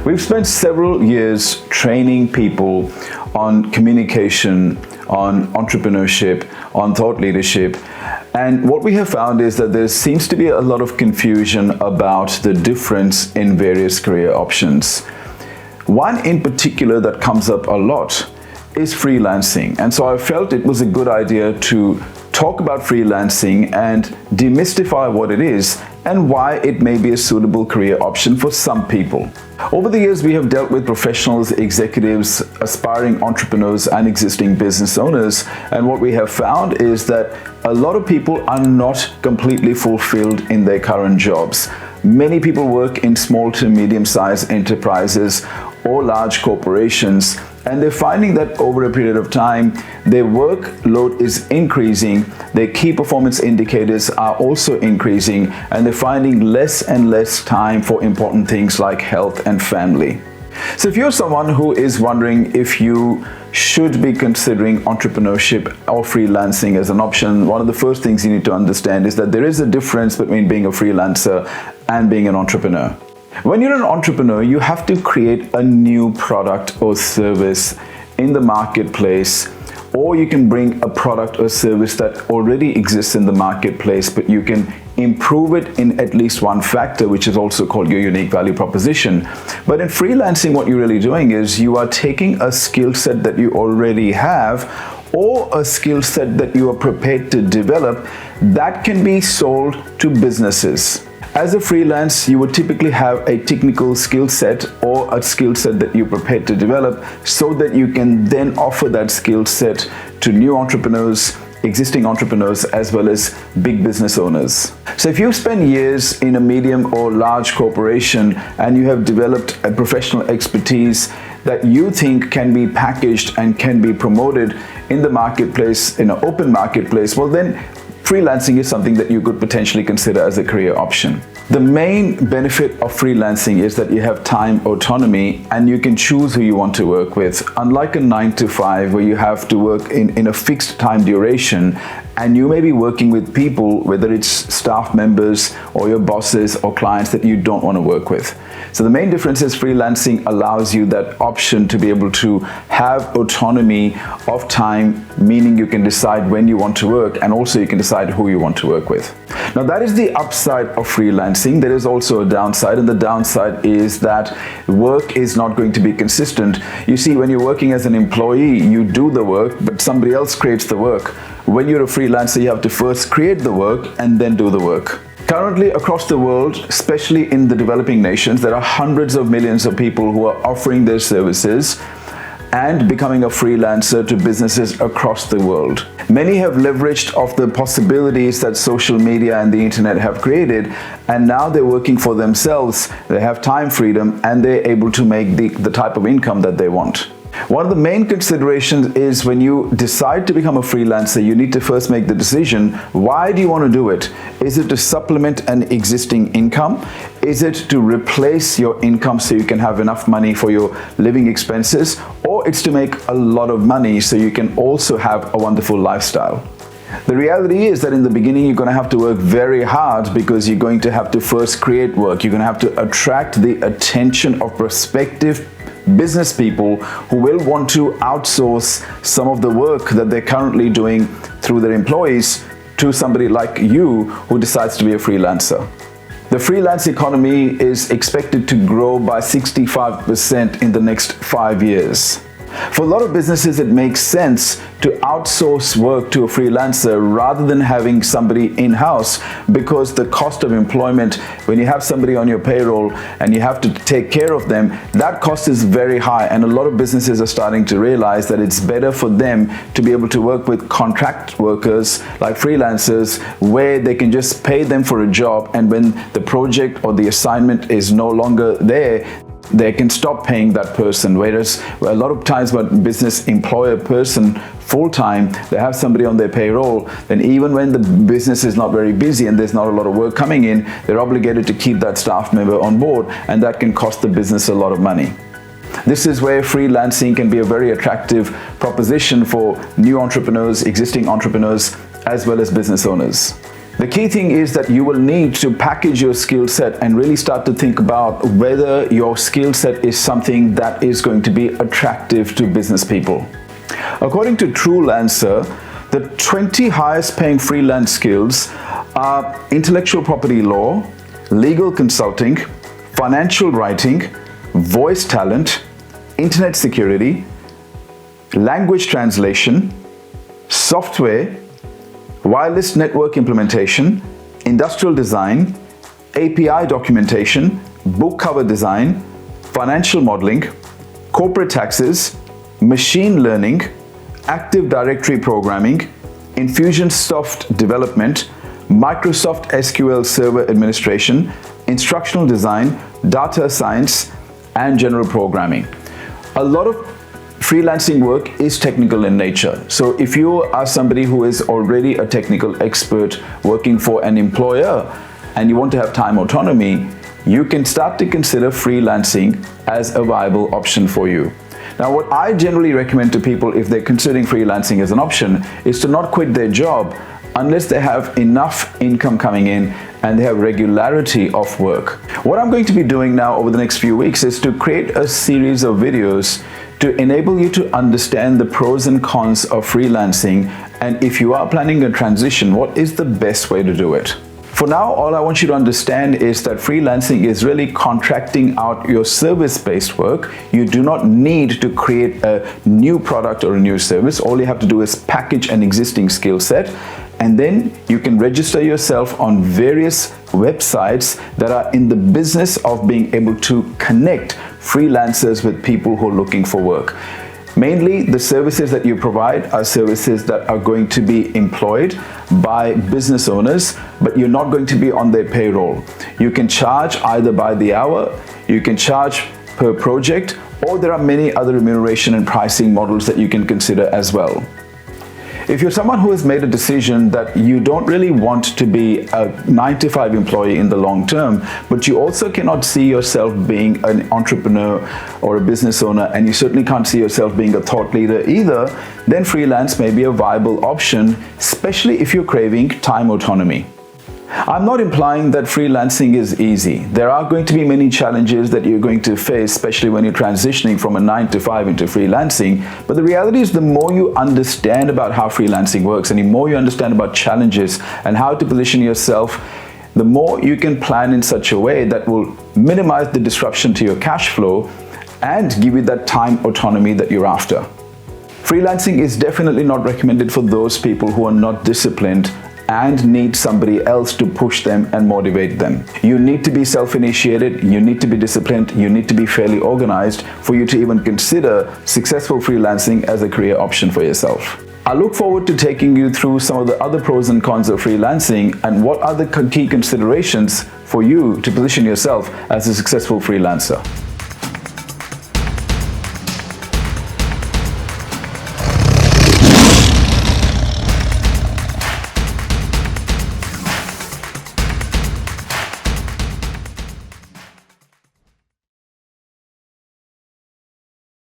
We've spent several years training people on communication, on entrepreneurship, on thought leadership. And what we have found is that there seems to be a lot of confusion about the difference in various career options. One in particular that comes up a lot is freelancing. And so I felt it was a good idea to talk about freelancing and demystify what it is and why it may be a suitable career option for some people. Over the years, we have dealt with professionals, executives, aspiring entrepreneurs, and existing business owners. And what we have found is that a lot of people are not completely fulfilled in their current jobs. Many people work in small to medium-sized enterprises or large corporations, and they're finding that over a period of time, their workload is increasing, their key performance indicators are also increasing, and they're finding less and less time for important things like health and family. So if you're someone who is wondering if you should be considering entrepreneurship or freelancing as an option, one of the first things you need to understand is that there is a difference between being a freelancer and being an entrepreneur. When you're an entrepreneur, you have to create a new product or service in the marketplace, or you can bring a product or service that already exists in the marketplace, but you can improve it in at least one factor, which is also called your unique value proposition. But in freelancing, what you're really doing is you are taking a skill set that you already have or a skill set that you are prepared to develop that can be sold to businesses. As a freelance, you would typically have a technical skill set or a skill set that you're prepared to develop so that you can then offer that skill set to new entrepreneurs, existing entrepreneurs, as well as big business owners. So if you've spent years in a medium or large corporation and you have developed a professional expertise that you think can be packaged and can be promoted in the marketplace, in an open marketplace, well then freelancing is something that you could potentially consider as a career option. The main benefit of freelancing is that you have time autonomy and you can choose who you want to work with. Unlike a 9 to 5 where you have to work in a fixed time duration, and you may be working with people, whether it's staff members or your bosses or clients that you don't want to work with. So the main difference is freelancing allows you that option to be able to have autonomy of time, meaning you can decide when you want to work and also you can decide who you want to work with. Now that is the upside of freelancing. There is also a downside, and the downside is that work is not going to be consistent. You see, when you're working as an employee, you do the work, but somebody else creates the work. When you're a freelancer, you have to first create the work and then do the work. Currently across the world, especially in the developing nations, there are hundreds of millions of people who are offering their services and becoming a freelancer to businesses across the world. Many have leveraged off the possibilities that social media and the internet have created, and now they're working for themselves. They have time freedom and they're able to make the type of income that they want. One of the main considerations is when you decide to become a freelancer, you need to first make the decision, why do you want to do it? Is it to supplement an existing income? Is it to replace your income so you can have enough money for your living expenses? Or it's to make a lot of money so you can also have a wonderful lifestyle? The reality is that in the beginning, you're going to have to work very hard because you're going to have to first create work. You're going to have to attract the attention of prospective business people who will want to outsource some of the work that they're currently doing through their employees to somebody like you who decides to be a freelancer. The freelance economy is expected to grow by 65% in the next 5 years. For a lot of businesses, it makes sense to outsource work to a freelancer rather than having somebody in-house, because the cost of employment, when you have somebody on your payroll and you have to take care of them, that cost is very high. And a lot of businesses are starting to realize that it's better for them to be able to work with contract workers like freelancers, where they can just pay them for a job, and when the project or the assignment is no longer there, they can stop paying that person. Whereas a lot of times when business employ a person full-time, they have somebody on their payroll, then even when the business is not very busy and there's not a lot of work coming in, they're obligated to keep that staff member on board, and that can cost the business a lot of money. This is where freelancing can be a very attractive proposition for new entrepreneurs, existing entrepreneurs, as well as business owners. The key thing is that you will need to package your skill set and really start to think about whether your skill set is something that is going to be attractive to business people. According to Freelancer, the 20 highest paying freelance skills are intellectual property law, legal consulting, financial writing, voice talent, internet security, language translation, software, wireless network implementation, industrial design, API documentation, book cover design, financial modeling, corporate taxes, machine learning, Active Directory programming, Infusionsoft development, Microsoft SQL Server administration, instructional design, data science, and general programming. A lot of freelancing work is technical in nature. So if you are somebody who is already a technical expert working for an employer and you want to have time autonomy, you can start to consider freelancing as a viable option for you. Now, what I generally recommend to people if they're considering freelancing as an option is to not quit their job unless they have enough income coming in and they have regularity of work. What I'm going to be doing now over the next few weeks is to create a series of videos to enable you to understand the pros and cons of freelancing, and if you are planning a transition, what is the best way to do it. For now, all I want you to understand is that freelancing is really contracting out your service-based work. You do not need to create a new product or a new service. All you have to do is package an existing skill set, and then you can register yourself on various websites that are in the business of being able to connect freelancers with people who are looking for work. Mainly, the services that you provide are services that are going to be employed by business owners, but you're not going to be on their payroll. You can charge either by the hour, you can charge per project, or there are many other remuneration and pricing models that you can consider as well. If you're someone who has made a decision that you don't really want to be a 9-to-5 employee in the long term, but you also cannot see yourself being an entrepreneur or a business owner, and you certainly can't see yourself being a thought leader either, then freelance may be a viable option, especially if you're craving time autonomy. I'm not implying that freelancing is easy. There are going to be many challenges that you're going to face, especially when you're transitioning from a 9-to-5 into freelancing. But the reality is, the more you understand about how freelancing works and the more you understand about challenges and how to position yourself, the more you can plan in such a way that will minimize the disruption to your cash flow and give you that time autonomy that you're after. Freelancing is definitely not recommended for those people who are not disciplined and need somebody else to push them and motivate them. You need to be self-initiated, you need to be disciplined, you need to be fairly organized for you to even consider successful freelancing as a career option for yourself. I look forward to taking you through some of the other pros and cons of freelancing and what are the key considerations for you to position yourself as a successful freelancer.